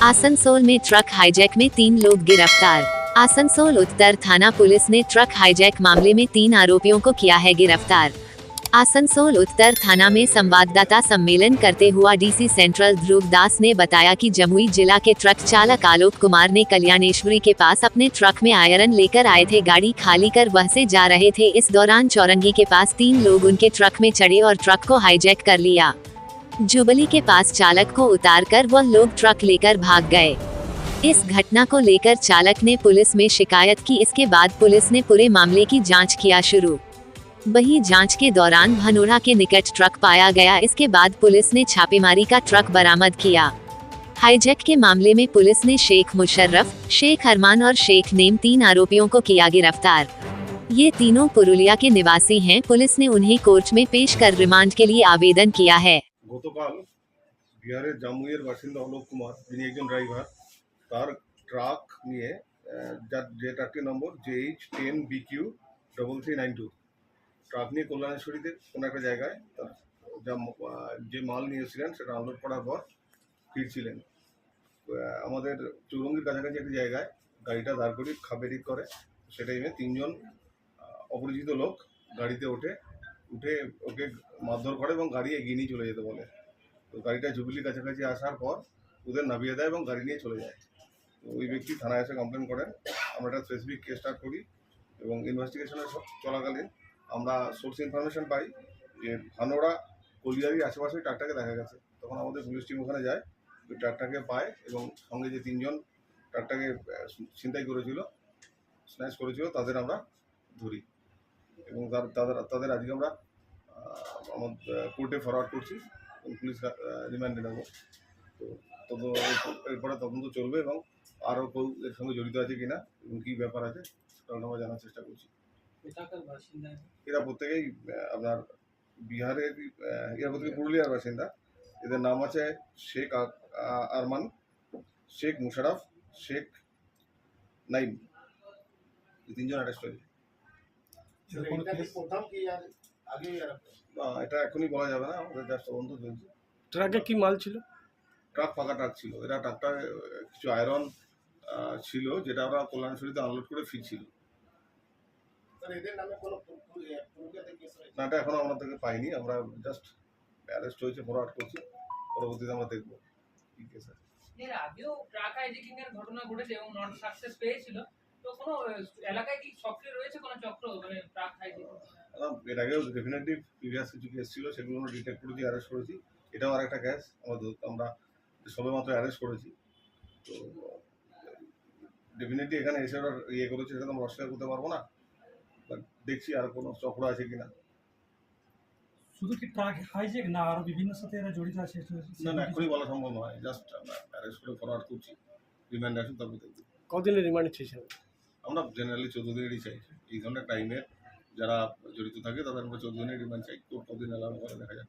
आसनसोल में truck hijack में 3 लोग गिरफ्तार। आसनसोल उत्तर थाना पुलिस ने ट्रक हाईजैक मामले में 3 आरोपियों को किया है गिरफ्तार। आसनसोल उत्तर थाना में संवाददाता सम्मेलन करते हुआ डीसी सेंट्रल ध्रुव दास ने बताया कि जमुई जिला के ट्रक चालक आलोक कुमार ने कल्याणेश्वरी के पास अपने ट्रक में आयरन लेकर आए थे। गाड़ी खाली कर वह से जा रहे थे। इस दौरान चौरंगी के पास 3 लोग उनके ट्रक में चढ़े और ट्रक को हाईजैक कर लिया। जुबली के पास चालक को उतारकर वह लोग ट्रक लेकर भाग गए। इस घटना को लेकर चालक ने पुलिस में शिकायत की। इसके बाद पुलिस ने पूरे मामले की जांच किया शुरू। वहीं जांच के दौरान भनोरा के निकट ट्रक पाया गया। इसके बाद पुलिस ने छापेमारी का ट्रक बरामद किया। हाईजैक के मामले में पुलिस ने शेख मुशर्रफ, शेख अरमान और शेख नेम 3 आरोपियों को किया गिरफ्तार। ये तीनों पुरुलिया के निवासी हैं। पुलिस ने उन्हें कोर्ट में पेश कर रिमांड के लिए आवेदन किया है। গতকাল বিহারের জামুইয়ের বাসিন্দা অলোক কুমার, যিনি একজন ড্রাইভার, তার ট্রাক নিয়ে যে ট্রাকটির নম্বর JH10BQ3392 ট্রাক নিয়ে কল্যাণেশ্বরীতে কোনো একটা জায়গায় তার যে মাল নিয়েছিলেন সেটা আনলোড করার পর ফিরছিলেন। আমাদের চৌরঙ্গির কাছাকাছি একটা জায়গায় গাড়িটা দাঁড় করি খাবেরিক করে। সেটা টাইমে 3 জন অপরিচিত লোক গাড়িতে উঠে ওকে মারধর করে এবং গাড়ি এগিয়ে নিয়ে চলে যেতে বলে। তো গাড়িটা জুবিলির কাছাকাছি আসার পর ওদের নামিয়ে দেয় এবং গাড়ি নিয়ে চলে যায়। তো ওই ব্যক্তি থানায় এসে কমপ্লেন করেন। আমরা একটা স্পেসিফিক কেস স্টার্ট করি এবং ইনভেস্টিগেশনের চলাকালীন আমরা সোর্স ইনফরমেশন পাই যে ভানোড়া কলিয়ারির আশেপাশে ট্রাকটাকে দেখা গেছে। তখন আমাদের পুলিশ টিম ওখানে যায়, ওই ট্রাকটাকে পায় এবং সঙ্গে যে 3 জন ট্রাকটাকে ছিনতাই করেছিল, স্ন্যাচ করেছিল, তাদের আমরা ধরি এবং তাদের আজকে আমরা কোর্টে ফরওয়ার্ড করছি এবং পুলিশ রিমান্ডে নেব। তো এরপরে তদন্ত চলবে এবং আরও কেউ এর সঙ্গে জড়িত আছে কিনা এবং কী ব্যাপার আছে সেটা আমরা জানার চেষ্টা করছি। এরা প্রত্যেকেই আপনার বিহারের, এরা প্রত্যেকে পুরুলিয়ার বাসিন্দা। এদের নাম আছে শেখ আরমান, শেখ মুশারফ, শেখ নাইম। এই 3 জন অ্যারেস্ট হয়েছে। এটা এখনই বলা যাবে না, আমাদের জাস্ট তদন্ত চলছে। ট্রাকে কি মাল ছিল? ট্রাক ফাঁকা ট্রাক ছিল। এরা ট্রাকটা কিছু আয়রন ছিল যেটা ওরা কল্যাণেশ্বরীতে আনলোড করে ফিরছিল। না, এটা এখনো আমরা থেকে পাইনি। আমরা জাস্ট অ্যারেস্ট হয়েছে, ফরওয়ার্ড করছি, পরবর্তীতে আমরা দেখবো কি কেস আছে। এর আগেও ট্রাক হাইজ্যাকিং এর ঘটনা ঘটেছে এবং নট সাকসেস পেয়েছিল। তো কোনো এলাকায় কি সক্রিয় রয়েছে কোনো চক্র, মানে ট্রাক হাইজ্যাকিং? এর আগেও ডেফিনেটলি প্রিভিয়াস কিছু কেস ছিল, সেগুলো আমরা ডিটেক্ট করেছি, অ্যারেস্ট করেছি। এটাও আর একটা কেস আমরা সবেমাত্র অ্যারেস্ট করেছি। তো ডেফিনেটলি এখানে এসে ওরা করেছে, সেটা তো আমরা অস্বীকার করতে পারবো না। দেখছি আর কোনো চক্র আছে কিনা। শুধু কি ট্রাক হাইজ্যাক না আরো বিভিন্ন সাথে এরা জড়িত আছে? না, এখনই বলা সম্ভব নয়। জাস্ট আমরা অ্যারেস্ট করে ফরওয়ার্ড করছি, রিমান্ড আসুন, তারপর দেখব। কদিনের রিমান্ড চেয়েছেন? আমরা জেনারেলি 14 দিনেরই চাই। এই ধরনের ক্রাইমে যারা জড়িত থাকে তাদের আমরা 14 দিনের রিমান্ড চাই। কতদিন অ্যালাউ করে দেখা যাক।